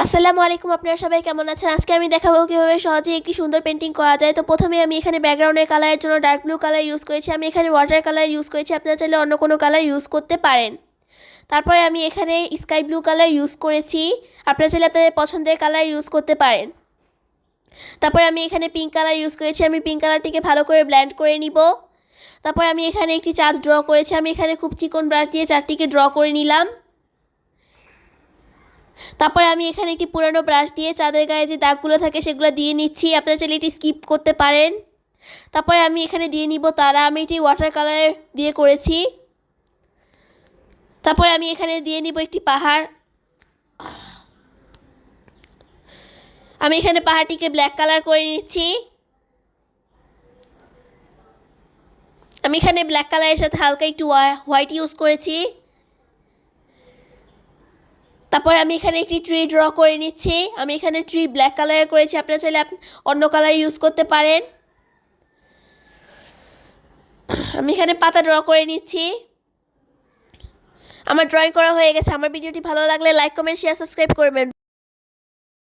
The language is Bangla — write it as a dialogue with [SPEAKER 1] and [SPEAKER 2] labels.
[SPEAKER 1] আসসালামু আলাইকুম, আপনারা সবাই কেমন আছেন? আজকে আমি দেখাবো কিভাবে সহজে একটি সুন্দর পেন্টিং করা যায়। তো প্রথমে আমি এখানে ব্যাকগ্রাউন্ডের কালারের জন্য ডার্ক ব্লু কালার ইউজ করেছি। আমি এখানে ওয়াটার কালার ইউজ করেছি, আপনারা চাইলে অন্য কোনো কালার ইউজ করতে পারেন। তারপরে আমি এখানে স্কাই ব্লু কালার ইউজ করেছি, আপনারা চাইলে আপনাদের পছন্দের কালার ইউজ করতে পারেন। তারপরে আমি এখানে পিঙ্ক কালার ইউজ করেছি, আমি পিঙ্ক কালারটিকে ভালো করে ব্লেন্ড করে নিব। তারপরে আমি এখানে একটি চাঁদ ড্র করেছি, আমি এখানে খুব চিকন ব্রাশ দিয়ে চাঁদটিকে ড্র করে নিলাম। তারপরে আমি এখানে একটি পুরানো ব্রাশ দিয়ে চাঁদের গায়ে যে দাগগুলো থাকে সেগুলো দিয়ে নিচ্ছি, আপনারা চাইলে এটি স্কিপ করতে পারেন। তারপরে আমি এখানে দিয়ে নিব তারা, আমি এটি ওয়াটার কালার দিয়ে করেছি। তারপরে আমি এখানে দিয়ে নিব একটি পাহাড়, আমি এখানে পাহাড়টিকে ব্ল্যাক কালার করে নিচ্ছি। আমি এখানে ব্ল্যাক কালারের সাথে হালকা একটু হোয়াইট ইউজ করেছি। তারপরে আমি এখানে একটি ট্রি ড্র করে নিচ্ছি, আমি এখানে ট্রি ব্ল্যাক কালারের করেছি, আপনারা চাইলে অন্য কালার ইউজ করতে পারেন। আমি এখানে পাতা ড্র করে নিচ্ছি। আমার ড্রয়িং করা হয়ে গেছে। আমার ভিডিওটি ভালো লাগলে লাইক, কমেন্ট, শেয়ার, সাবস্ক্রাইব করবেন।